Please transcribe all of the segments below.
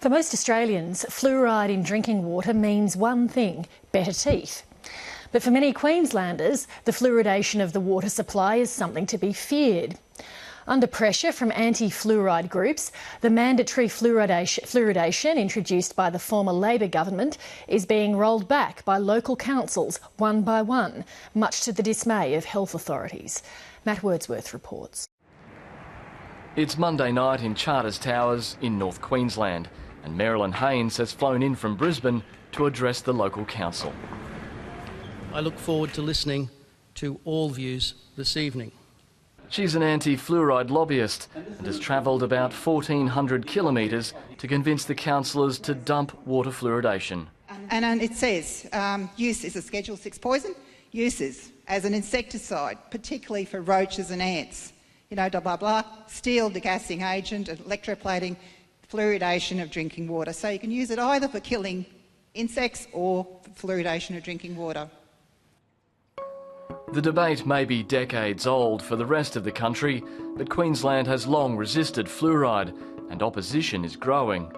For most Australians, fluoride in drinking water means one thing: better teeth. But for many Queenslanders, the fluoridation of the water supply is something to be feared. Under pressure from anti-fluoride groups, the mandatory fluoridation introduced by the former Labor government is being rolled back by local councils one by one, much to the dismay of health authorities. Matt Wordsworth reports. It's Monday night in Charters Towers in North Queensland, and Marilyn Haynes has flown in from Brisbane to address the local council. I look forward to listening to all views this evening. She's an anti-fluoride lobbyist and has travelled about 1,400 kilometres to convince the councillors to dump water fluoridation. And it says use is a Schedule 6 poison, uses as an insecticide, particularly for roaches and ants. You know, blah, blah, blah, steel degassing agent, electroplating, fluoridation of drinking water. So you can use it either for killing insects or for fluoridation of drinking water. The debate may be decades old for the rest of the country, but Queensland has long resisted fluoride and opposition is growing.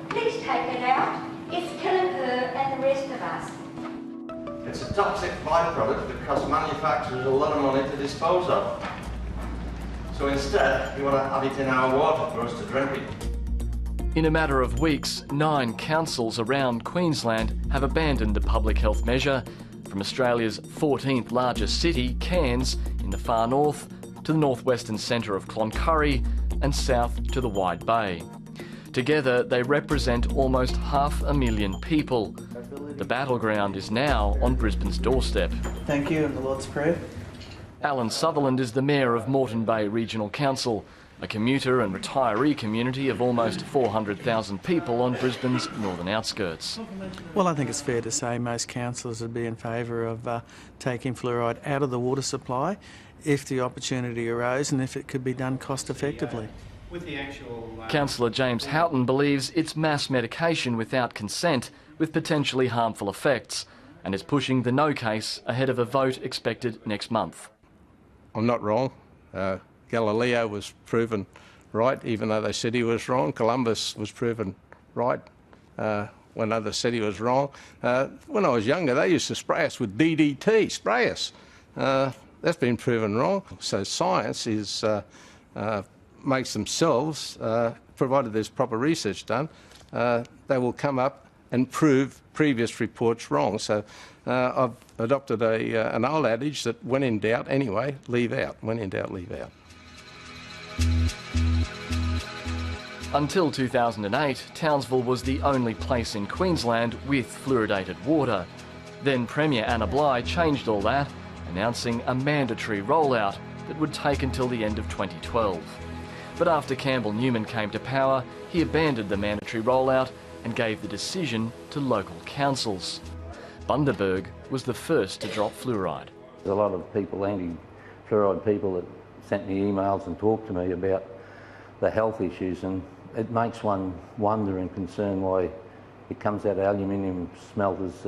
Please take it out. It's killing her and the rest of us. It's a toxic byproduct that costs manufacturers a lot of money to dispose of. So instead, you want to have it in our water for us to drink it. In a matter of weeks, 9 councils around Queensland have abandoned the public health measure, from Australia's 14th largest city, Cairns, in the far north, to the northwestern centre of Cloncurry and south to the Wide Bay. Together, they represent almost 500,000 people. The battleground is now on Brisbane's doorstep. Thank you, and the Lord's Prayer. Alan Sutherland is the Mayor of Moreton Bay Regional Council, a commuter and retiree community of almost 400,000 people on Brisbane's northern outskirts. Well, I think it's fair to say most councillors would be in favour of taking fluoride out of the water supply if the opportunity arose and if it could be done cost effectively. Councillor James Houghton believes it's mass medication without consent with potentially harmful effects and is pushing the no case ahead of a vote expected next month. I'm not wrong. Galileo was proven right, even though they said he was wrong. Columbus was proven right when others said he was wrong. When I was younger, they used to spray us with DDT, spray us. That's been proven wrong. So science is, makes themselves, provided there's proper research done, they will come up and prove previous reports wrong. So I've adopted an old adage that when in doubt, anyway, leave out. When in doubt, leave out. Until 2008, Townsville was the only place in Queensland with fluoridated water. Then Premier Anna Bligh changed all that, announcing a mandatory rollout that would take until the end of 2012. But after Campbell Newman came to power, he abandoned the mandatory rollout and gave the decision to local councils. Bundaberg was the first to drop fluoride. There's a lot of people, anti-fluoride people, that sent me emails and talked to me about the health issues, and it makes one wonder and concern why it comes out of aluminium smelters,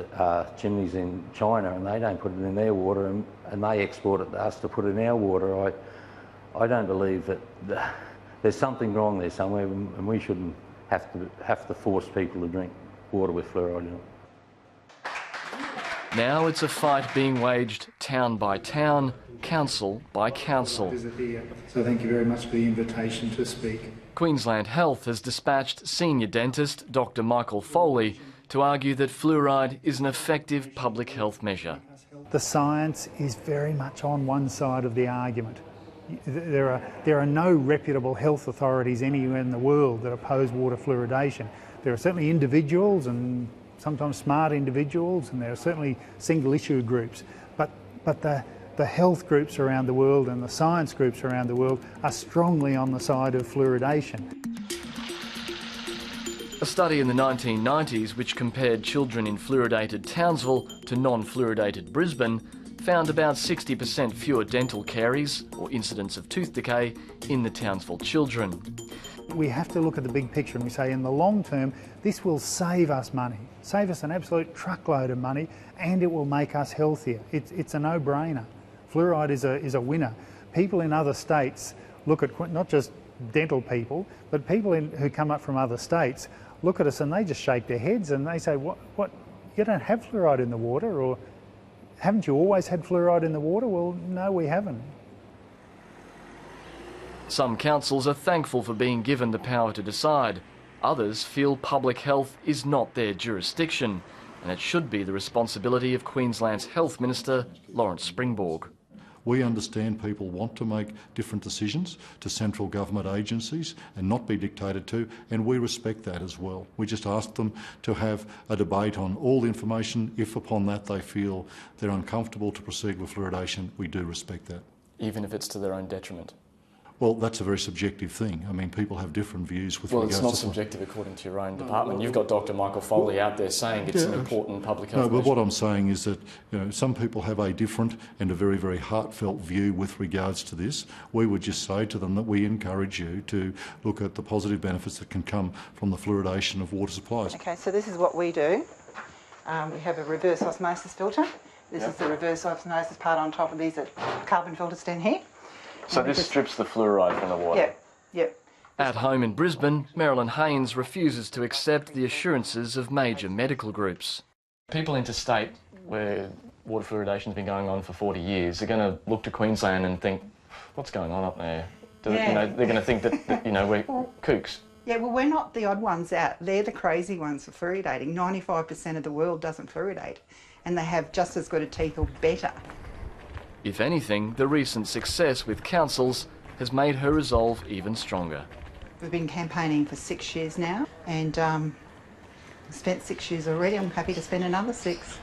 chimneys in China, and they don't put it in their water, and they export it to us to put in our water. I don't believe that there's something wrong there somewhere, and we shouldn't have to force people to drink water with fluoride in it. Now it's a fight being waged town by town, council by council. So thank you very much for the invitation to speak. Queensland Health has dispatched senior dentist Dr Michael Foley to argue that fluoride is an effective public health measure. The science is very much on one side of the argument. There are no reputable health authorities anywhere in the world that oppose water fluoridation. There are certainly individuals, and sometimes smart individuals, and there are certainly single issue groups, but the health groups around the world and the science groups around the world are strongly on the side of fluoridation. A study in the 1990s which compared children in fluoridated Townsville to non-fluoridated Brisbane found about 60% fewer dental caries or incidents of tooth decay in the Townsville children. We have to look at the big picture and we say in the long term this will save us money, save us an absolute truckload of money, and it will make us healthier. It's a no-brainer. Fluoride is a winner. People in other states look at not just dental people, but people who come up from other states look at us and they just shake their heads and they say, what, you don't have fluoride in the water, or haven't you always had fluoride in the water? Well, no, we haven't. Some councils are thankful for being given the power to decide. Others feel public health is not their jurisdiction, and it should be the responsibility of Queensland's Health Minister, Lawrence Springborg. We understand people want to make different decisions to central government agencies and not be dictated to, and we respect that as well. We just ask them to have a debate on all the information. If upon that they feel they're uncomfortable to proceed with fluoridation, we do respect that. Even if it's to their own detriment? Well, that's a very subjective thing. I mean, people have different views with regards to... Well, it's not subjective according to your own department. You've got Dr Michael Foley out there saying it's an important public health No, but measure. what I'm saying is that some people have a different and a very, very heartfelt view with regards to this. We would just say to them that we encourage you to look at the positive benefits that can come from the fluoridation of water supplies. Okay, so this is what we do. We have a reverse osmosis filter. This is the reverse osmosis part on top of these carbon filters down here. So this strips the fluoride from the water? Yep. At home in Brisbane, Marilyn Haynes refuses to accept the assurances of major medical groups. People interstate, where water fluoridation's been going on for 40 years, are going to look to Queensland and think, what's going on up there? They're going to think that we're kooks. Yeah, well, we're not the odd ones out. They're the crazy ones for fluoridating. 95% of the world doesn't fluoridate, and they have just as good a teeth or better. If anything, the recent success with councils has made her resolve even stronger. We've been campaigning for 6 years now, and we've spent 6 years already. I'm happy to spend another 6.